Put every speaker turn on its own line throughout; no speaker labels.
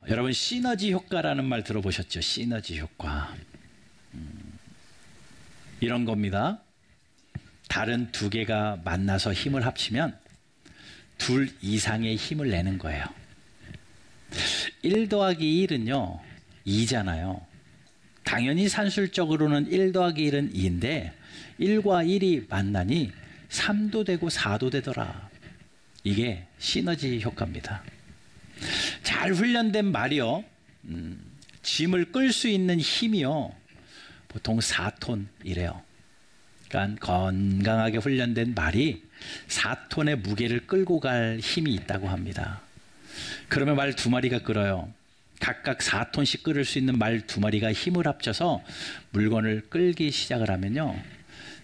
여러분 시너지 효과라는 말 들어보셨죠? 시너지 효과. 이런 겁니다. 다른 두 개가 만나서 힘을 합치면 둘 이상의 힘을 내는 거예요. 1 더하기 1은요 2잖아요. 당연히 산술적으로는 1 더하기 1은 2인데 1과 1이 만나니 3도 되고 4도 되더라. 이게 시너지 효과입니다. 잘 훈련된 말이요, 짐을 끌 수 있는 힘이요 보통 4톤이래요. 그러니까 건강하게 훈련된 말이 4톤의 무게를 끌고 갈 힘이 있다고 합니다. 그러면 말 2마리가 끌어요. 각각 4톤씩 끌을 수 있는 말 2마리가 힘을 합쳐서 물건을 끌기 시작을 하면요,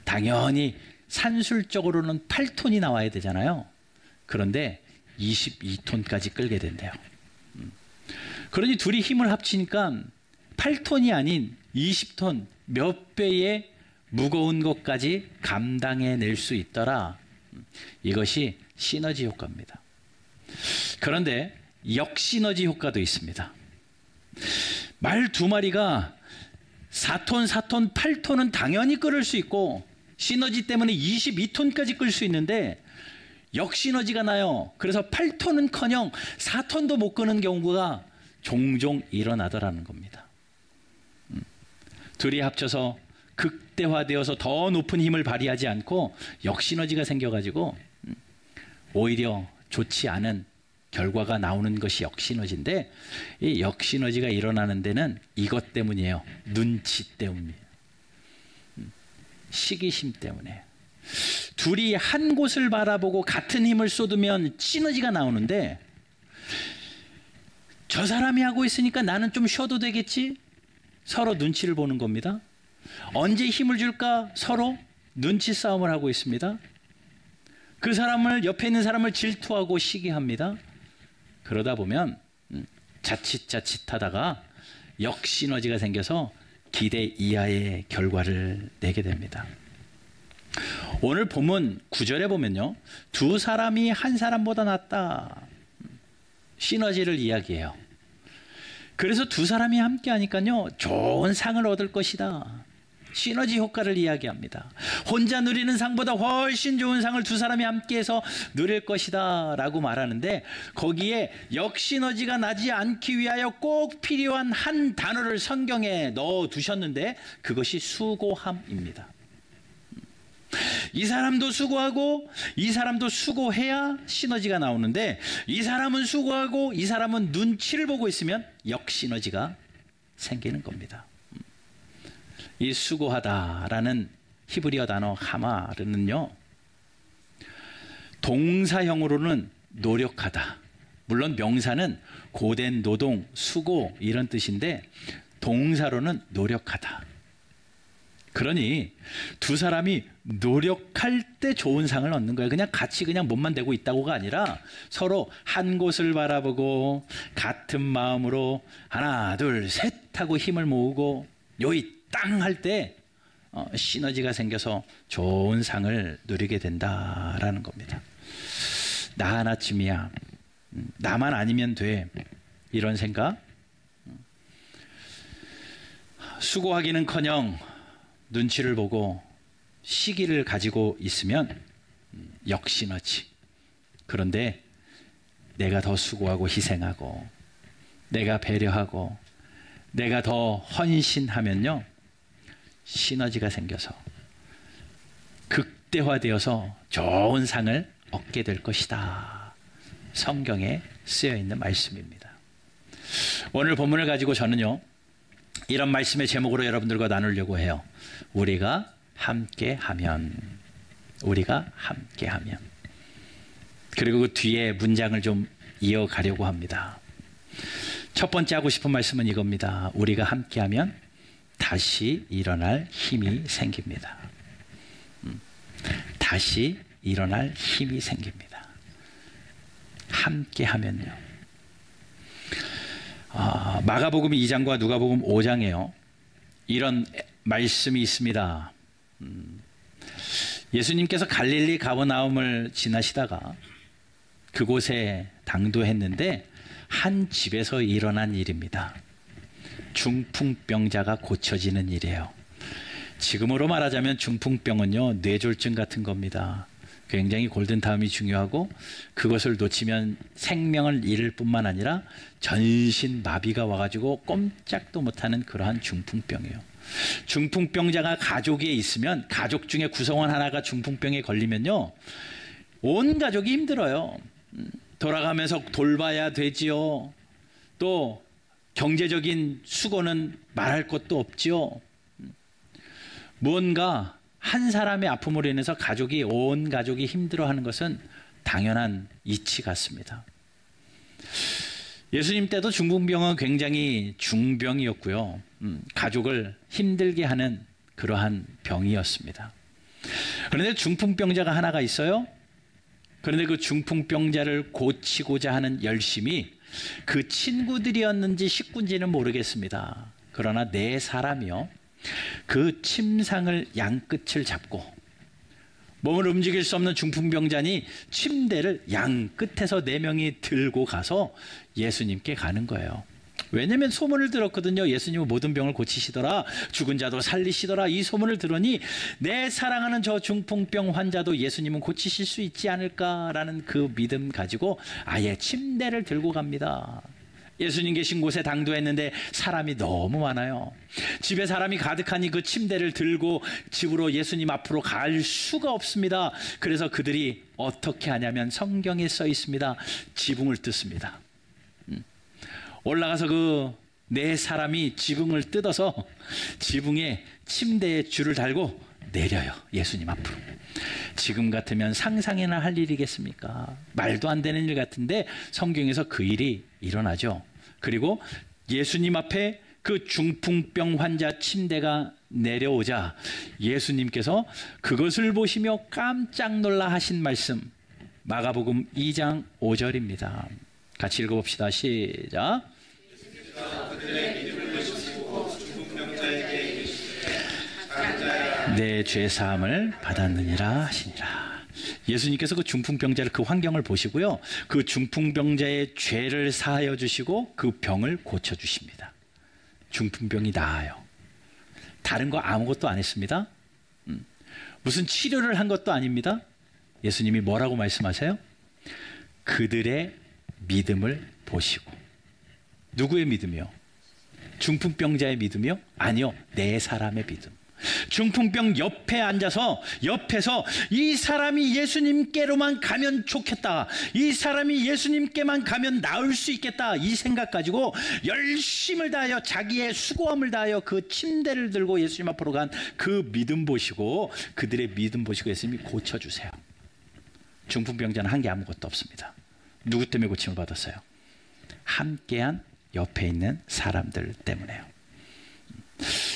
당연히 산술적으로는 8톤이 나와야 되잖아요. 그런데 22톤까지 끌게 된대요. 그러니 둘이 힘을 합치니까 8톤이 아닌 20톤, 몇 배의 무거운 것까지 감당해낼 수 있더라. 이것이 시너지 효과입니다. 그런데 역시너지 효과도 있습니다. 말 2마리가 4톤, 4톤, 8톤은 당연히 끌을 수 있고 시너지 때문에 22톤까지 끌 수 있는데 역시너지가 나요. 그래서 8톤은커녕 4톤도 못 끄는 경우가 종종 일어나더라는 겁니다. 둘이 합쳐서 극대화되어서 더 높은 힘을 발휘하지 않고 역시너지가 생겨가지고 오히려 좋지 않은 결과가 나오는 것이 역시너지인데, 이 역시너지가 일어나는 데는 이것 때문이에요. 눈치 때문이에요. 시기심 때문에. 둘이 한 곳을 바라보고 같은 힘을 쏟으면 시너지가 나오는데, 저 사람이 하고 있으니까 나는 좀 쉬어도 되겠지? 서로 눈치를 보는 겁니다. 언제 힘을 줄까? 서로 눈치 싸움을 하고 있습니다. 그 사람을, 옆에 있는 사람을 질투하고 시기합니다. 그러다 보면 자칫하다가 역시너지가 생겨서 기대 이하의 결과를 내게 됩니다. 오늘 본문 9절에 보면요, 두 사람이 한 사람보다 낫다, 시너지를 이야기해요. 그래서 두 사람이 함께 하니까요 좋은 상을 얻을 것이다, 시너지 효과를 이야기합니다. 혼자 누리는 상보다 훨씬 좋은 상을 두 사람이 함께해서 누릴 것이다 라고 말하는데, 거기에 역시너지가 나지 않기 위하여 꼭 필요한 한 단어를 성경에 넣어 두셨는데, 그것이 수고함입니다. 이 사람도 수고하고 이 사람도 수고해야 시너지가 나오는데, 이 사람은 수고하고 이 사람은 눈치를 보고 있으면 역시너지가 생기는 겁니다. 이 수고하다라는 히브리어 단어 하마르는요, 동사형으로는 노력하다, 물론 명사는 고된 노동, 수고 이런 뜻인데 동사로는 노력하다. 그러니 두 사람이 노력할 때 좋은 상을 얻는 거예요. 그냥 같이 그냥 몸만 대고 있다고가 아니라 서로 한 곳을 바라보고 같은 마음으로 하나 둘 셋 하고 힘을 모으고 요이 땅 할 때 시너지가 생겨서 좋은 상을 누리게 된다라는 겁니다. 나 하나쯤이야, 나만 아니면 돼, 이런 생각. 수고하기는커녕 눈치를 보고 시기를 가지고 있으면 역시너지. 그런데 내가 더 수고하고 희생하고 내가 배려하고 내가 더 헌신하면요 시너지가 생겨서 극대화되어서 좋은 상을 얻게 될 것이다. 성경에 쓰여 있는 말씀입니다. 오늘 본문을 가지고 저는요 이런 말씀의 제목으로 여러분들과 나누려고 해요. 우리가 함께하면, 우리가 함께하면. 그리고 그 뒤에 문장을 좀 이어가려고 합니다. 첫 번째 하고 싶은 말씀은 이겁니다. 우리가 함께하면 다시 일어날 힘이 생깁니다. 다시 일어날 힘이 생깁니다. 함께하면요. 마가복음 2장과 누가복음 5장에요 이런 말씀이 있습니다. 예수님께서 갈릴리 가버나움을 지나시다가 그곳에 당도했는데 한 집에서 일어난 일입니다. 중풍병자가 고쳐지는 일이에요. 지금으로 말하자면 중풍병은요, 뇌졸중 같은 겁니다. 굉장히 골든타임이 중요하고 그것을 놓치면 생명을 잃을 뿐만 아니라 전신 마비가 와가지고 꼼짝도 못하는 그러한 중풍병이에요. 중풍병자가 가족에 있으면, 가족 중에 구성원 하나가 중풍병에 걸리면요, 온 가족이 힘들어요. 돌아가면서 돌봐야 되지요. 또 경제적인 수고는 말할 것도 없지요. 무언가 한 사람의 아픔으로 인해서 온 가족이 힘들어하는 것은 당연한 이치 같습니다. 예수님 때도 중풍병은 굉장히 중병이었고요. 가족을 힘들게 하는 그러한 병이었습니다. 그런데 중풍병자가 하나가 있어요. 그런데 그 중풍병자를 고치고자 하는 열심이 그 친구들이었는지 식구인지는 모르겠습니다. 그러나 네 사람이요, 그 침상을 양끝을 잡고, 몸을 움직일 수 없는 중풍병자니 침대를 양끝에서 네 명이 들고 가서 예수님께 가는 거예요. 왜냐하면 소문을 들었거든요. 예수님은 모든 병을 고치시더라, 죽은 자도 살리시더라. 이 소문을 들으니 내 사랑하는 저 중풍병 환자도 예수님은 고치실 수 있지 않을까라는 그 믿음 가지고 아예 침대를 들고 갑니다. 예수님 계신 곳에 당도했는데 사람이 너무 많아요. 집에 사람이 가득하니 그 침대를 들고 집으로 예수님 앞으로 갈 수가 없습니다. 그래서 그들이 어떻게 하냐면 성경에 써 있습니다. 지붕을 뜯습니다. 올라가서 그 네 사람이 지붕을 뜯어서 지붕에 침대에 줄을 달고 내려요. 예수님 앞으로. 지금 같으면 상상이나 할 일이겠습니까? 말도 안 되는 일 같은데 성경에서 그 일이 일어나죠. 그리고 예수님 앞에 그 중풍병 환자 침대가 내려오자 예수님께서 그것을 보시며 깜짝 놀라 하신 말씀, 마가복음 2장 5절입니다. 같이 읽어봅시다. 시작. 내 죄사함을 받았느니라 하시니라. 예수님께서 그 중풍병자를, 그 환경을 보시고요, 그 중풍병자의 죄를 사하여 주시고 그 병을 고쳐주십니다. 중풍병이 나아요. 다른 거 아무것도 안 했습니다. 무슨 치료를 한 것도 아닙니다. 예수님이 뭐라고 말씀하세요? 그들의 믿음을 보시고. 누구의 믿음이요? 중풍병자의 믿음이요? 아니요, 네 사람의 믿음. 중풍병 옆에 앉아서 옆에서 이 사람이 예수님께로만 가면 좋겠다, 이 사람이 예수님께만 가면 나을 수 있겠다, 이 생각 가지고 열심을 다하여 자기의 수고함을 다하여 그 침대를 들고 예수님 앞으로 간 그 믿음 보시고, 그들의 믿음 보시고 예수님이 고쳐주세요. 중풍병자는 한 게 아무것도 없습니다. 누구 때문에 고침을 받았어요? 함께한 옆에 있는 사람들 때문에요.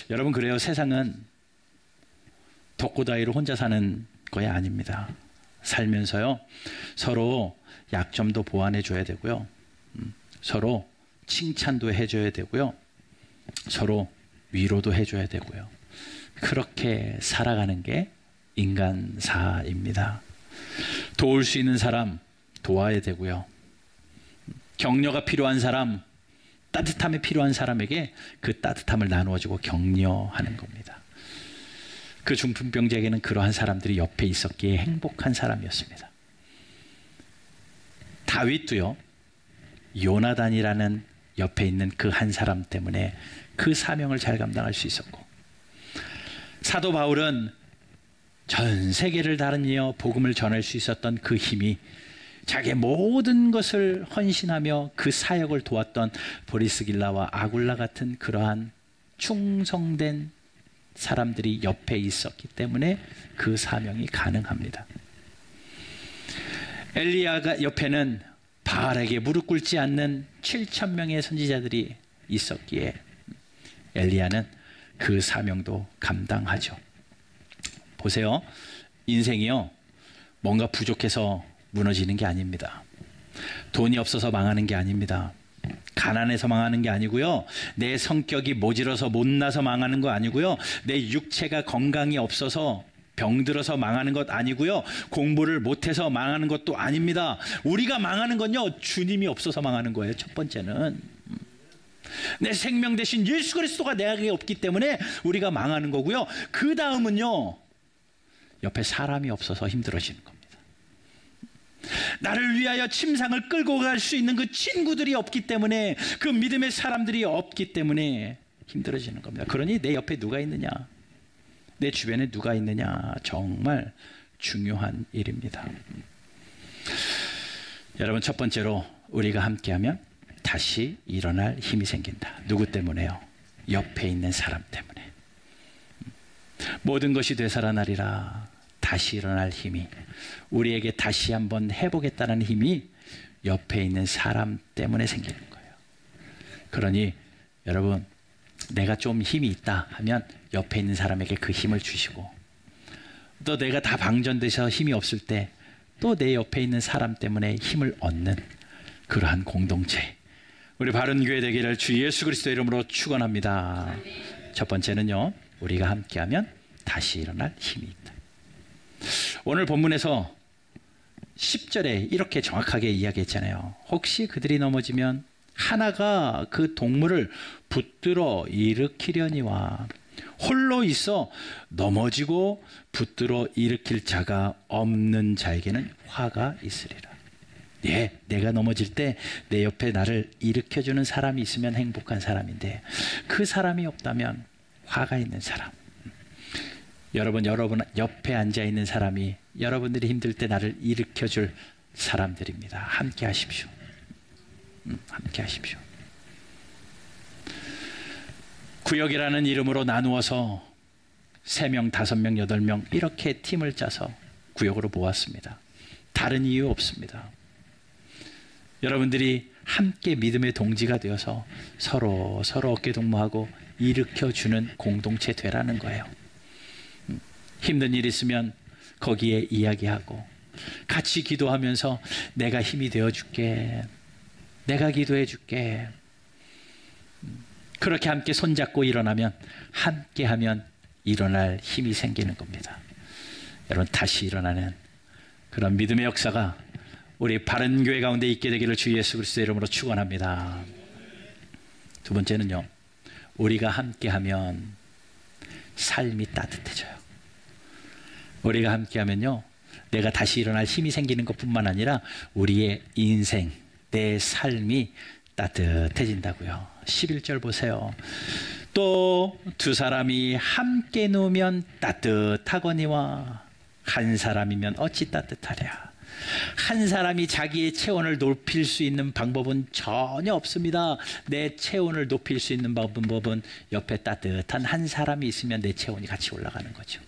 여러분, 그래요. 세상은 독고다이로 혼자 사는 거야 아닙니다. 살면서요, 서로 약점도 보완해 줘야 되고요, 서로 칭찬도 해줘야 되고요, 서로 위로도 해줘야 되고요. 그렇게 살아가는 게 인간사입니다. 도울 수 있는 사람 도와야 되고요, 격려가 필요한 사람, 따뜻함이 필요한 사람에게 그 따뜻함을 나누어주고 격려하는 겁니다. 그 중풍병자에게는 그러한 사람들이 옆에 있었기에 행복한 사람이었습니다. 다윗도요, 요나단이라는 옆에 있는 그 한 사람 때문에 그 사명을 잘 감당할 수 있었고, 사도 바울은 전 세계를 다니며 복음을 전할 수 있었던 그 힘이 자기의 모든 것을 헌신하며 그 사역을 도왔던 보리스길라와 아굴라 같은 그러한 충성된 사람들이 옆에 있었기 때문에 그 사명이 가능합니다. 엘리야가 옆에는 바알에게 무릎 꿇지 않는 7,000명의 선지자들이 있었기에 엘리야는 그 사명도 감당하죠. 보세요. 인생이요, 뭔가 부족해서 무너지는 게 아닙니다. 돈이 없어서 망하는 게 아닙니다. 가난해서 망하는 게 아니고요, 내 성격이 모질어서 못나서 망하는 거 아니고요, 내 육체가 건강이 없어서 병들어서 망하는 것 아니고요. 공부를 못해서 망하는 것도 아닙니다. 우리가 망하는 건요, 주님이 없어서 망하는 거예요. 첫 번째는 내 생명 대신 예수 그리스도가 내게 없기 때문에 우리가 망하는 거고요. 그 다음은요, 옆에 사람이 없어서 힘들어지는 겁니다. 나를 위하여 침상을 끌고 갈 수 있는 그 친구들이 없기 때문에, 그 믿음의 사람들이 없기 때문에 힘들어지는 겁니다. 그러니 내 옆에 누가 있느냐, 내 주변에 누가 있느냐, 정말 중요한 일입니다. 여러분, 첫 번째로 우리가 함께하면 다시 일어날 힘이 생긴다. 누구 때문에요? 옆에 있는 사람 때문에. 모든 것이 되살아나리라. 다시 일어날 힘이, 우리에게 다시 한번 해보겠다는 힘이 옆에 있는 사람 때문에 생기는 거예요. 그러니 여러분, 내가 좀 힘이 있다 하면 옆에 있는 사람에게 그 힘을 주시고, 또 내가 다 방전돼서 힘이 없을 때 또 내 옆에 있는 사람 때문에 힘을 얻는 그러한 공동체, 우리 바른교회 되기를 주 예수 그리스도의 이름으로 축원합니다. 첫 번째는요, 우리가 함께하면 다시 일어날 힘이 있다. 오늘 본문에서 10절에 이렇게 정확하게 이야기했잖아요. 혹시 그들이 넘어지면 하나가 그 동물을 붙들어 일으키려니와 홀로 있어 넘어지고 붙들어 일으킬 자가 없는 자에게는 화가 있으리라. 예, 내가 넘어질 때 내 옆에 나를 일으켜주는 사람이 있으면 행복한 사람인데, 그 사람이 없다면 화가 있는 사람. 여러분 옆에 앉아있는 사람이 여러분들이 힘들 때 나를 일으켜줄 사람들입니다. 함께 하십시오. 함께 하십시오. 구역이라는 이름으로 나누어서 3명, 5명, 8명 이렇게 팀을 짜서 구역으로 모았습니다. 다른 이유 없습니다. 여러분들이 함께 믿음의 동지가 되어서 서로 어깨동무하고 일으켜주는 공동체 되라는 거예요. 힘든 일 있으면 거기에 이야기하고 같이 기도하면서 내가 힘이 되어줄게, 내가 기도해줄게. 그렇게 함께 손잡고 일어나면, 함께하면 일어날 힘이 생기는 겁니다. 여러분, 다시 일어나는 그런 믿음의 역사가 우리 바른교회 가운데 있게 되기를 주 예수 그리스도의 이름으로 축원합니다. 두 번째는요, 우리가 함께하면 삶이 따뜻해져요. 우리가 함께하면요, 내가 다시 일어날 힘이 생기는 것뿐만 아니라 우리의 인생, 내 삶이 따뜻해진다고요. 11절 보세요. 또 두 사람이 함께 누우면 따뜻하거니와 한 사람이면 어찌 따뜻하랴. 한 사람이 자기의 체온을 높일 수 있는 방법은 전혀 없습니다. 내 체온을 높일 수 있는 방법은 옆에 따뜻한 한 사람이 있으면 내 체온이 같이 올라가는 거죠.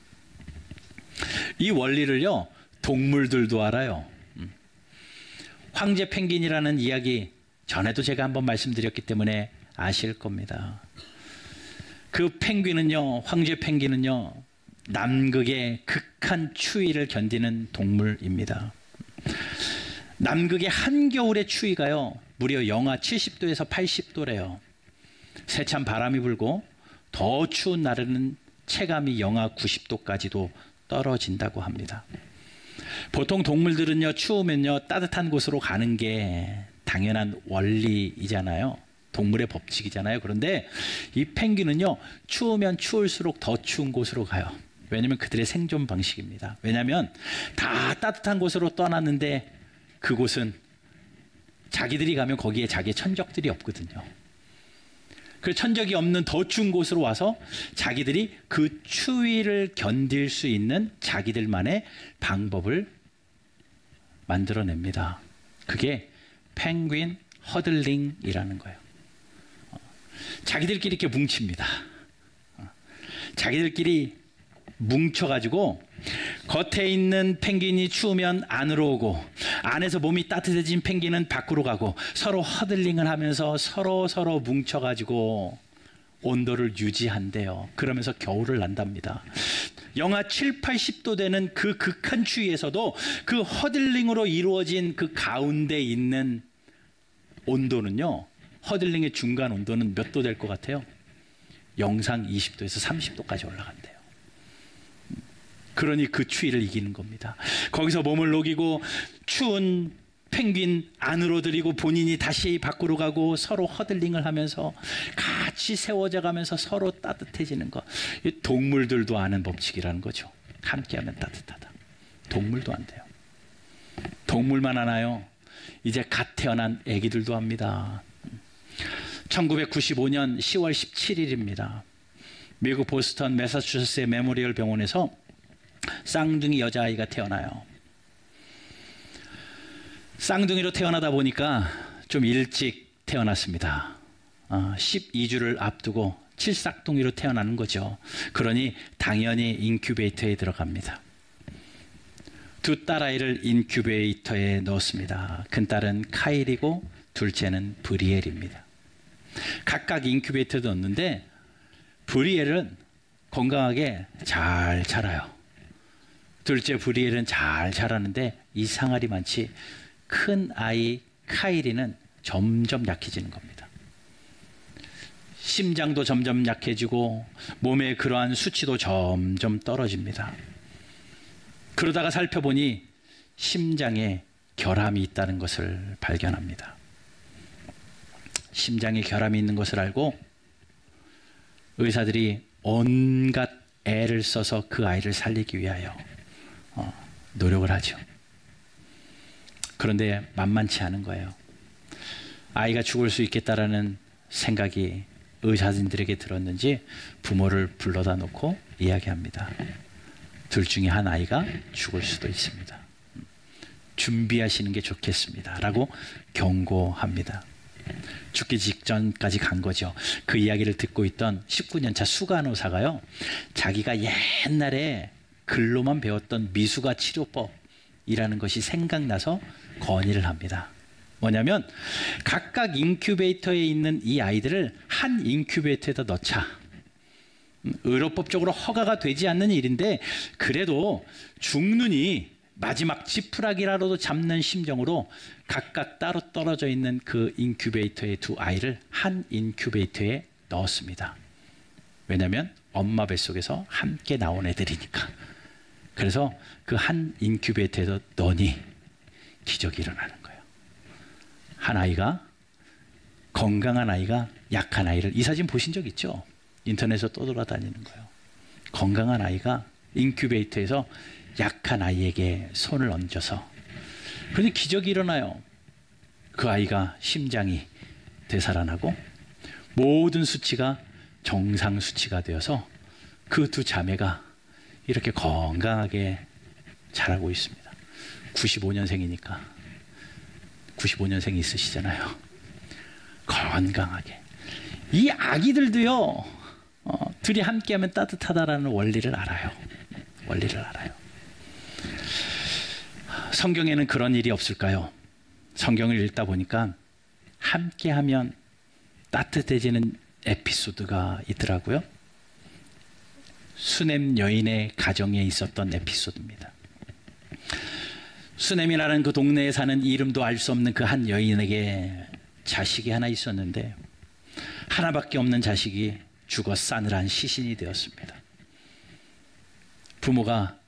이 원리를요, 동물들도 알아요. 황제 펭귄이라는 이야기 전에도 제가 한번 말씀드렸기 때문에 아실 겁니다. 그 펭귄은요, 황제 펭귄은요, 남극의 극한 추위를 견디는 동물입니다. 남극의 한겨울의 추위가요, 무려 영하 70도에서 80도래요. 세찬 바람이 불고 더 추운 날에는 체감이 영하 90도까지도 떨어진다고 합니다. 보통 동물들은요, 추우면요 따뜻한 곳으로 가는 게 당연한 원리이잖아요. 동물의 법칙이잖아요. 그런데 이 펭귄은요, 추우면 추울수록 더 추운 곳으로 가요. 왜냐하면 그들의 생존 방식입니다. 왜냐하면 다 따뜻한 곳으로 떠났는데 그곳은 자기들이 가면 거기에 자기의 천적들이 없거든요. 그 천적이 없는 더 추운 곳으로 와서 자기들이 그 추위를 견딜 수 있는 자기들만의 방법을 만들어냅니다. 그게 펭귄 허들링이라는 거예요. 자기들끼리 이렇게 뭉칩니다. 자기들끼리 뭉쳐가지고 겉에 있는 펭귄이 추우면 안으로 오고, 안에서 몸이 따뜻해진 펭귄은 밖으로 가고, 서로 허들링을 하면서 서로 뭉쳐가지고 온도를 유지한대요. 그러면서 겨울을 난답니다. 영하 7, 80도 되는 그 극한 추위에서도 그 허들링으로 이루어진 그 가운데 있는 온도는요, 허들링의 중간 온도는 몇 도 될 것 같아요? 영상 20도에서 30도까지 올라간대요. 그러니 그 추위를 이기는 겁니다. 거기서 몸을 녹이고 추운 펭귄 안으로 들이고 본인이 다시 밖으로 가고 서로 허들링을 하면서 같이 세워져 가면서 서로 따뜻해지는 것. 동물들도 아는 법칙이라는 거죠. 함께하면 따뜻하다. 동물도 안 돼요. 동물만 하나요? 이제 갓 태어난 아기들도 합니다. 1995년 10월 17일입니다. 미국 보스턴 매사추세츠 메모리얼 병원에서 쌍둥이 여자아이가 태어나요. 쌍둥이로 태어나다 보니까 좀 일찍 태어났습니다. 12주를 앞두고 칠삭둥이로 태어나는 거죠. 그러니 당연히 인큐베이터에 들어갑니다. 두 딸아이를 인큐베이터에 넣었습니다. 큰딸은 카일이고 둘째는 브리엘입니다. 각각 인큐베이터에 넣었는데 브리엘은 건강하게 잘 자라요. 둘째 브리엘은 잘 자라는데 이상할이 많지 큰 아이 카일이는 점점 약해지는 겁니다. 심장도 점점 약해지고 몸의 그러한 수치도 점점 떨어집니다. 그러다가 살펴보니 심장에 결함이 있다는 것을 발견합니다. 심장에 결함이 있는 것을 알고 의사들이 온갖 애를 써서 그 아이를 살리기 위하여 노력을 하죠. 그런데 만만치 않은 거예요. 아이가 죽을 수 있겠다라는 생각이 의사진들에게 들었는지 부모를 불러다 놓고 이야기합니다. 둘 중에 한 아이가 죽을 수도 있습니다. 준비하시는 게 좋겠습니다. 라고 경고합니다. 죽기 직전까지 간 거죠. 그 이야기를 듣고 있던 19년차 수간호사가요. 자기가 옛날에 글로만 배웠던 미수가 치료법이라는 것이 생각나서 건의를 합니다. 뭐냐면 각각 인큐베이터에 있는 이 아이들을 한 인큐베이터에다 넣자. 의료법적으로 허가가 되지 않는 일인데 그래도 죽느니 마지막 지푸라기라도 잡는 심정으로 각각 따로 떨어져 있는 그 인큐베이터의 두 아이를 한 인큐베이터에 넣었습니다. 왜냐하면 엄마 뱃속에서 함께 나온 애들이니까. 그래서 그 한 인큐베이터에서 넣으니 기적이 일어나는 거예요. 한 아이가, 건강한 아이가 약한 아이를, 이 사진 보신 적 있죠? 인터넷에서 떠돌아다니는 거예요. 건강한 아이가 인큐베이터에서 약한 아이에게 손을 얹어서, 그런데 기적이 일어나요. 그 아이가 심장이 되살아나고 모든 수치가 정상 수치가 되어서 그 두 자매가 이렇게 건강하게 자라고 있습니다. 95년생이니까 95년생이 있으시잖아요. 건강하게. 이 아기들도요, 둘이 함께하면 따뜻하다라는 원리를 알아요. 원리를 알아요. 성경에는 그런 일이 없을까요? 성경을 읽다 보니까 함께하면 따뜻해지는 에피소드가 있더라고요. 수넴 여인의 가정에 있었던 에피소드입니다. 수넴이라는 그 동네에 사는 이름도 알 수 없는 그 한 여인에게 자식이 하나 있었는데 하나밖에 없는 자식이 죽어 싸늘한 시신이 되었습니다. 부모가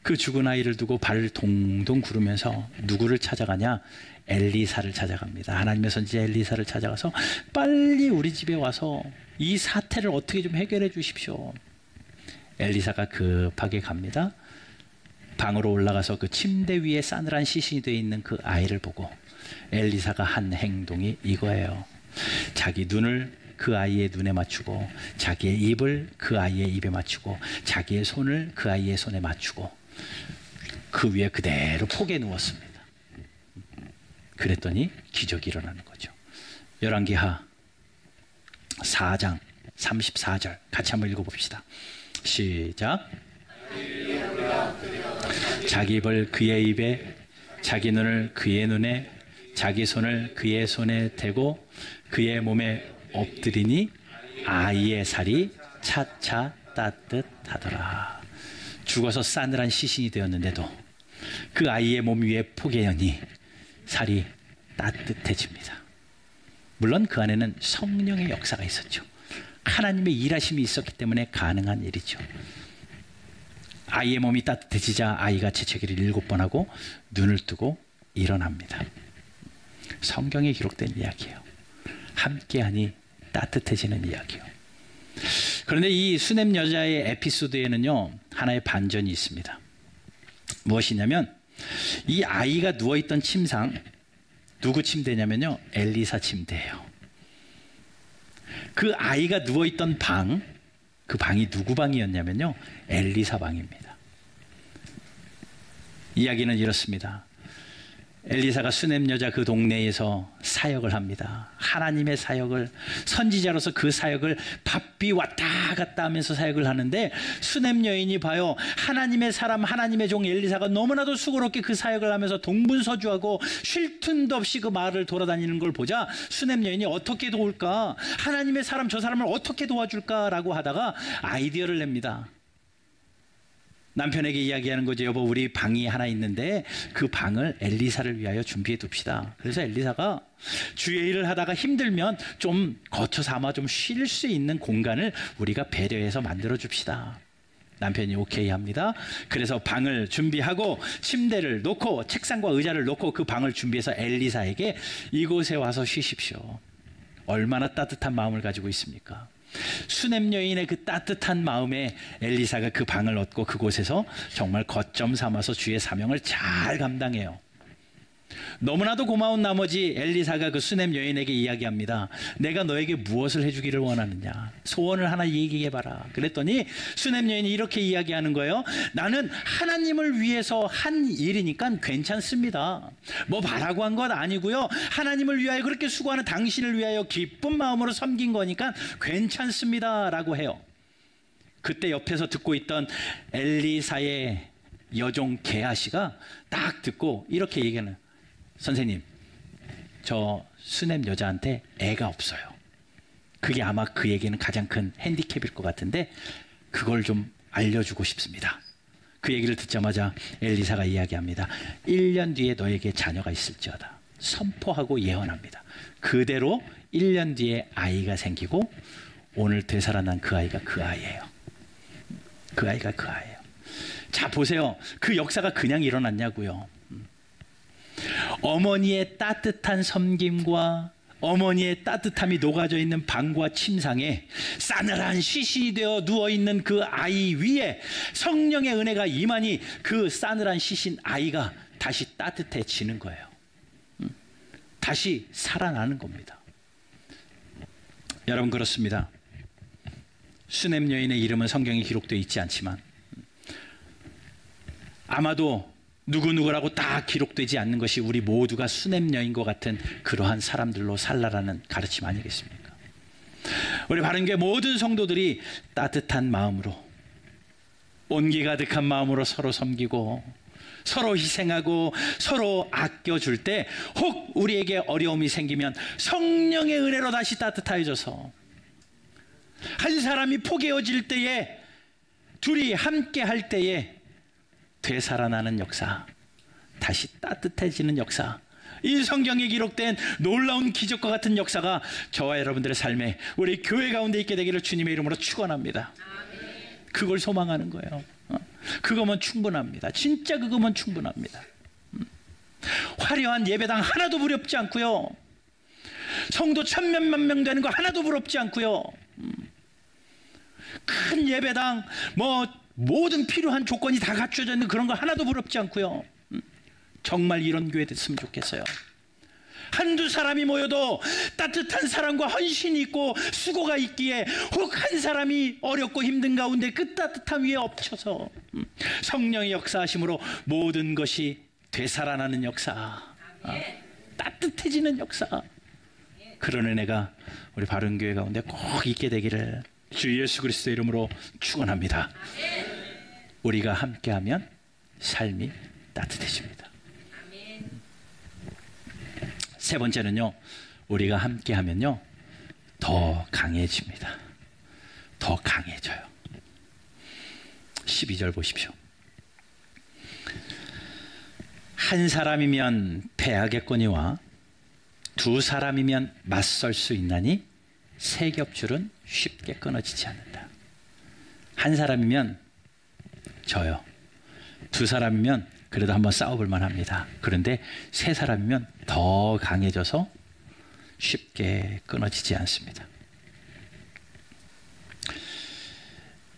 그 죽은 아이를 두고 발을 동동 구르면서 누구를 찾아가냐? 엘리사를 찾아갑니다. 하나님의 선지자 엘리사를 찾아가서 빨리 우리 집에 와서 이 사태를 어떻게 좀 해결해 주십시오. 엘리사가 급하게 갑니다. 방으로 올라가서 그 침대 위에 싸늘한 시신이 되어 있는 그 아이를 보고 엘리사가 한 행동이 이거예요. 자기 눈을 그 아이의 눈에 맞추고 자기의 입을 그 아이의 입에 맞추고 자기의 손을 그 아이의 손에 맞추고 그 위에 그대로 폭에 누웠습니다. 그랬더니 기적이 일어나는 거죠. 열왕기하 4장 34절 같이 한번 읽어봅시다. 시작. 자기 입을 그의 입에, 자기 눈을 그의 눈에, 자기 손을 그의 손에 대고 그의 몸에 엎드리니 아이의 살이 차차 따뜻하더라. 죽어서 싸늘한 시신이 되었는데도 그 아이의 몸 위에 폭에 여니 살이 따뜻해집니다. 물론 그 안에는 성령의 역사가 있었죠. 하나님의 일하심이 있었기 때문에 가능한 일이죠. 아이의 몸이 따뜻해지자 아이가 재채기를 7번 하고 눈을 뜨고 일어납니다. 성경에 기록된 이야기예요. 함께하니 따뜻해지는 이야기예요. 그런데 이 수냄 여자의 에피소드에는요, 하나의 반전이 있습니다. 무엇이냐면 이 아이가 누워있던 침상, 누구 침대냐면요, 엘리사 침대예요. 그 아이가 누워있던 방, 그 방이 누구 방이었냐면요, 엘리사 방입니다. 이야기는 이렇습니다. 엘리사가 수냄 여자 그 동네에서 사역을 합니다. 하나님의 사역을, 선지자로서 그 사역을 바삐 왔다 갔다 하면서 사역을 하는데, 수냄 여인이 봐요, 하나님의 사람, 하나님의 종 엘리사가 너무나도 수고롭게 그 사역을 하면서 동분서주하고 쉴 틈도 없이 그 마을을 돌아다니는 걸 보자 수냄 여인이 어떻게 도울까, 하나님의 사람 저 사람을 어떻게 도와줄까라고 하다가 아이디어를 냅니다. 남편에게 이야기하는 거죠. 여보, 우리 방이 하나 있는데 그 방을 엘리사를 위하여 준비해 둡시다. 그래서 엘리사가 주의 일을 하다가 힘들면 좀 거처 삼아 좀 쉴 수 있는 공간을 우리가 배려해서 만들어 줍시다. 남편이 오케이 합니다. 그래서 방을 준비하고 침대를 놓고 책상과 의자를 놓고 그 방을 준비해서 엘리사에게 이곳에 와서 쉬십시오. 얼마나 따뜻한 마음을 가지고 있습니까? 수냄 여인의 그 따뜻한 마음에 엘리사가 그 방을 얻고 그곳에서 정말 거점 삼아서 주의 사명을 잘 감당해요. 너무나도 고마운 나머지 엘리사가 그 수냄 여인에게 이야기합니다. 내가 너에게 무엇을 해주기를 원하느냐, 소원을 하나 얘기해봐라. 그랬더니 수냄 여인이 이렇게 이야기하는 거예요. 나는 하나님을 위해서 한 일이니까 괜찮습니다. 뭐 바라고 한 것 아니고요, 하나님을 위하여 그렇게 수고하는 당신을 위하여 기쁜 마음으로 섬긴 거니까 괜찮습니다 라고 해요. 그때 옆에서 듣고 있던 엘리사의 여종 게하시가 딱 듣고 이렇게 얘기하는, 선생님, 저 수냄 여자한테 애가 없어요. 그게 아마 그에게는 가장 큰 핸디캡일 것 같은데 그걸 좀 알려주고 싶습니다. 그 얘기를 듣자마자 엘리사가 이야기합니다. 1년 뒤에 너에게 자녀가 있을지어다. 선포하고 예언합니다. 그대로 1년 뒤에 아이가 생기고 오늘 되살아난 그 아이가 그 아이예요. 그 아이가 그 아이예요. 자, 보세요. 그 역사가 그냥 일어났냐고요. 어머니의 따뜻한 섬김과 어머니의 따뜻함이 녹아져 있는 방과 침상에 싸늘한 시신이 되어 누워있는 그 아이 위에 성령의 은혜가 임하니 그 싸늘한 시신 아이가 다시 따뜻해지는 거예요. 다시 살아나는 겁니다. 여러분, 그렇습니다. 수냄 여인의 이름은 성경에 기록되어 있지 않지만 아마도 누구누구라고 딱 기록되지 않는 것이 우리 모두가 수냄 여인과 같은 그러한 사람들로 살라라는 가르침 아니겠습니까? 우리 바른교회 모든 성도들이 따뜻한 마음으로, 온기 가득한 마음으로 서로 섬기고 서로 희생하고 서로 아껴줄 때 혹 우리에게 어려움이 생기면 성령의 은혜로 다시 따뜻해져서, 한 사람이 포개어질 때에 둘이 함께 할 때에 되살아나는 역사, 다시 따뜻해지는 역사, 이 성경에 기록된 놀라운 기적과 같은 역사가 저와 여러분들의 삶에, 우리 교회 가운데 있게 되기를 주님의 이름으로 축원합니다. 그걸 소망하는 거예요. 그거면 충분합니다. 진짜 그거면 충분합니다. 화려한 예배당 하나도 부럽지 않고요, 성도 1000몇만 명 되는 거 하나도 부럽지 않고요, 큰 예배당 모든 필요한 조건이 다 갖춰져 있는 그런 거 하나도 부럽지 않고요. 정말 이런 교회 됐으면 좋겠어요. 한두 사람이 모여도 따뜻한 사랑과 헌신이 있고 수고가 있기에 혹 한 사람이 어렵고 힘든 가운데 그 따뜻함 위에 엎쳐서 성령의 역사하심으로 모든 것이 되살아나는 역사, 따뜻해지는 역사, 그런 은혜가 우리 바른교회 가운데 꼭 있게 되기를 주 예수 그리스도의 이름으로 축원합니다. 우리가 함께하면 삶이 따뜻해집니다. 세 번째는요, 우리가 함께하면요 더 강해집니다. 더 강해져요. 12절 보십시오. 한 사람이면 패하겠거니와 두 사람이면 맞설 수 있나니 세 겹줄은 쉽게 끊어지지 않는다. 한 사람이면 져요. 두 사람이면 그래도 한번 싸워볼 만합니다. 그런데 세 사람이면 더 강해져서 쉽게 끊어지지 않습니다.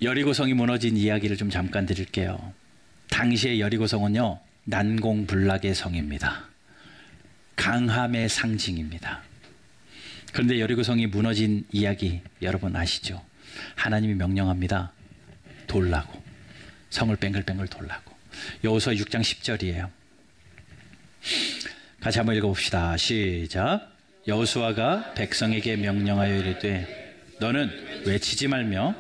여리고성이 무너진 이야기를 좀 잠깐 드릴게요. 당시의 여리고성은요, 난공불락의 성입니다. 강함의 상징입니다. 그런데 여리고성이 무너진 이야기 여러분 아시죠? 하나님이 명령합니다. 돌라고. 성을 뱅글뱅글 돌라고. 여호수아 6장 10절이에요. 같이 한번 읽어봅시다. 시작. 여호수아가 백성에게 명령하여 이르되 너는 외치지 말며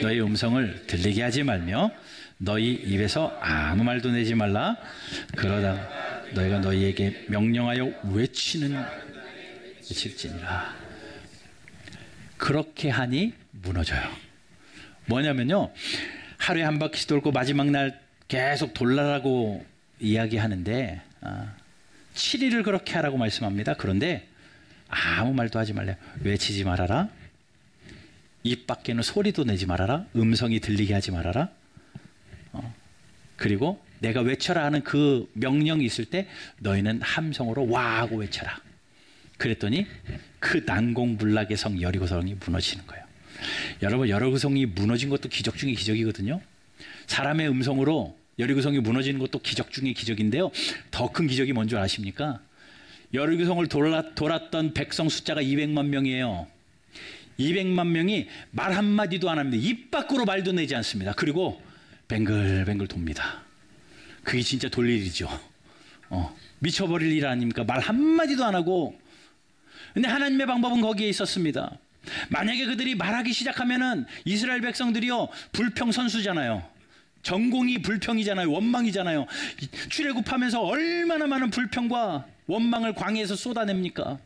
너희 음성을 들리게 하지 말며 너희 입에서 아무 말도 내지 말라. 그러다 너희가 너희에게 명령하여 외칠지니라. 그렇게 하니 무너져요. 뭐냐면요, 하루에 한 바퀴 돌고 마지막 날 계속 돌라라고 이야기하는데 7일을 그렇게 하라고 말씀합니다. 그런데 아무 말도 하지 말래요. 외치지 말아라. 입 밖에는 소리도 내지 말아라. 음성이 들리게 하지 말아라. 그리고 내가 외쳐라 하는 그 명령이 있을 때 너희는 함성으로 와 하고 외쳐라. 그랬더니 그 난공불락의 성 여리고성이 무너지는 거예요. 여러분, 여리고성이 무너진 것도 기적 중의 기적이거든요. 사람의 음성으로 여리고성이 무너지는 것도 기적 중의 기적인데요. 더 큰 기적이 뭔 줄 아십니까? 여리고성을 돌았던 백성 숫자가 200만 명이에요. 200만 명이 말 한마디도 안 합니다. 입 밖으로 말도 내지 않습니다. 그리고 뱅글뱅글 돕니다. 그게 진짜 돌 일이죠. 미쳐버릴 일 아닙니까? 말 한마디도 안 하고. 근데 하나님의 방법은 거기에 있었습니다. 만약에 그들이 말하기 시작하면은 이스라엘 백성들이요, 불평 선수잖아요. 전공이 불평이잖아요. 원망이잖아요. 출애굽하면서 얼마나 많은 불평과 원망을 광야에서 쏟아냅니까?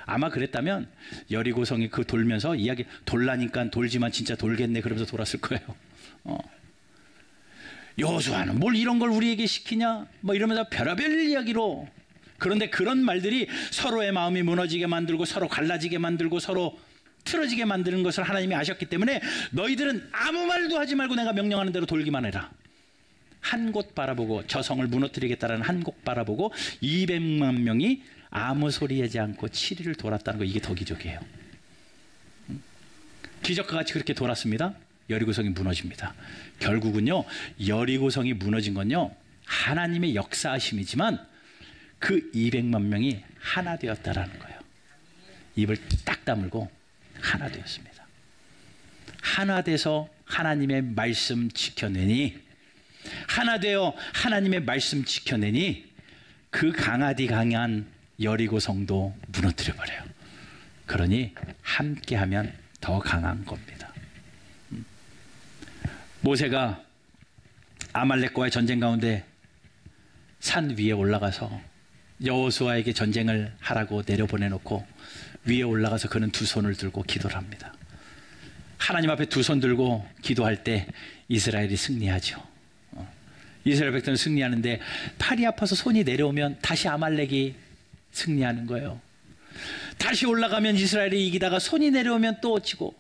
아마 그랬다면 여리고성이 그 돌면서 이야기, 돌라니까 돌지만 진짜 돌겠네 그러면서 돌았을 거예요. 여호수아는 뭘 이런 걸 우리에게 시키냐? 뭐 이러면서 별의별 이야기로. 그런데 그런 말들이 서로의 마음이 무너지게 만들고 서로 갈라지게 만들고 서로 틀어지게 만드는 것을 하나님이 아셨기 때문에 너희들은 아무 말도 하지 말고 내가 명령하는 대로 돌기만 해라. 한 곳 바라보고, 저 성을 무너뜨리겠다는 한 곳 바라보고 200만 명이 아무 소리 하지 않고 7일을 돌았다는 거, 이게 더 기적이에요. 기적과 같이 그렇게 돌았습니다. 여리고성이 무너집니다. 결국은요, 여리고성이 무너진 건요, 하나님의 역사하심이지만 그 200만 명이 하나 되었다라는 거예요. 입을 딱 다물고 하나 되었습니다. 하나 돼서 하나님의 말씀 지켜내니, 하나 되어 하나님의 말씀 지켜내니 그 강하디 강한 여리고성도 무너뜨려 버려요. 그러니 함께하면 더 강한 겁니다. 모세가 아말렉과의 전쟁 가운데 산 위에 올라가서 여호수아에게 전쟁을 하라고 내려보내놓고 위에 올라가서 그는 두 손을 들고 기도를 합니다. 하나님 앞에 두 손 들고 기도할 때 이스라엘이 승리하죠. 이스라엘 백성은 승리하는데 팔이 아파서 손이 내려오면 다시 아말렉이 승리하는 거예요. 다시 올라가면 이스라엘이 이기다가 손이 내려오면 또 지고,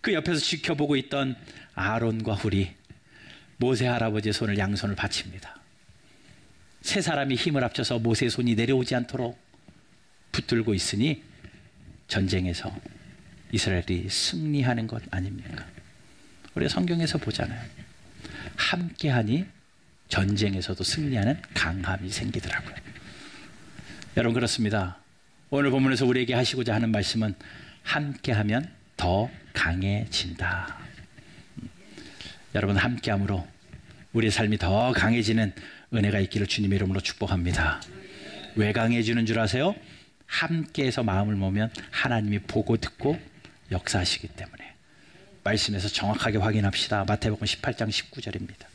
그 옆에서 지켜보고 있던 아론과 훌이 모세 할아버지의 손을, 양손을 받칩니다. 세 사람이 힘을 합쳐서 모세의 손이 내려오지 않도록 붙들고 있으니 전쟁에서 이스라엘이 승리하는 것 아닙니까? 우리가 성경에서 보잖아요. 함께하니 전쟁에서도 승리하는 강함이 생기더라고요. 여러분, 그렇습니다. 오늘 본문에서 우리에게 하시고자 하는 말씀은 함께하면 더 강해진다. 여러분, 함께함으로 우리의 삶이 더 강해지는 은혜가 있기를 주님의 이름으로 축복합니다. 왜 강해지는 줄 아세요? 함께해서 마음을 모으면 하나님이 보고 듣고 역사하시기 때문에. 말씀에서 정확하게 확인합시다. 마태복음 18장 19절입니다.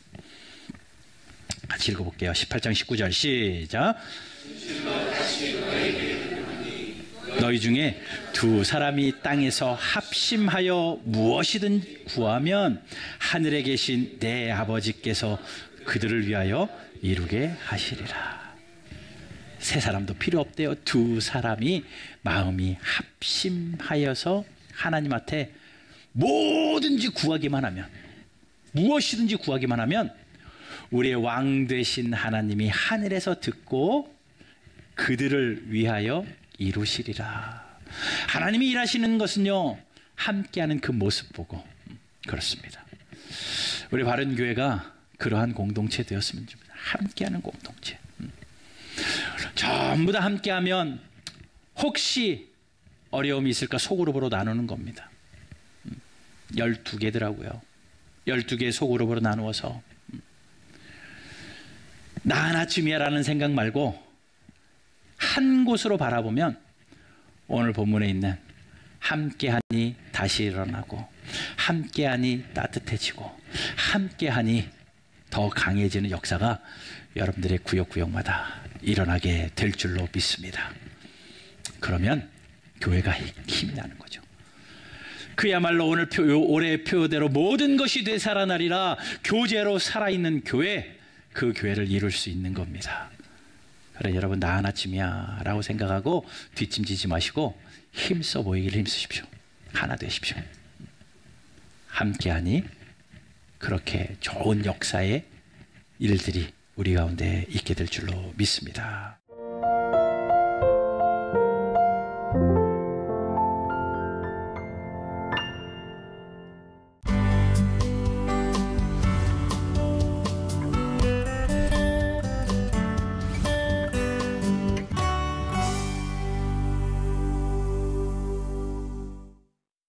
같이 읽어볼게요. 18장 19절 시작. 너희 중에 두 사람이 땅에서 합심하여 무엇이든 구하면 하늘에 계신 내 아버지께서 그들을 위하여 이루게 하시리라. 세 사람도 필요 없대요. 두 사람이 마음이 합심하여서 하나님 앞에 뭐든지 구하기만 하면 무엇이든지 구하기만 하면 우리의 왕 되신 하나님이 하늘에서 듣고 그들을 위하여 이루시리라. 하나님이 일하시는 것은요, 함께하는 그 모습 보고 그렇습니다. 우리 바른교회가 그러한 공동체 되었으면 좋겠습니다. 함께하는 공동체. 전부 다 함께하면 혹시 어려움이 있을까 소그룹으로 나누는 겁니다. 12개더라고요. 12개 소그룹으로 나누어서 나 하나쯤이야라는 생각 말고 한 곳으로 바라보면 오늘 본문에 있는 함께하니 다시 일어나고 함께하니 따뜻해지고 함께하니 더 강해지는 역사가 여러분들의 구역구역마다 일어나게 될 줄로 믿습니다. 그러면 교회가 힘이 나는 거죠. 그야말로 오늘 올해의 표대로 모든 것이 되살아나리라. 교제로 살아있는 교회, 그 교회를 이룰 수 있는 겁니다. 그래 여러분, 나 하나쯤이야 라고 생각하고 뒷짐지지 마시고 힘써 보이기를 힘쓰십시오. 하나 되십시오. 함께하니 그렇게 좋은 역사의 일들이 우리 가운데 있게 될 줄로 믿습니다.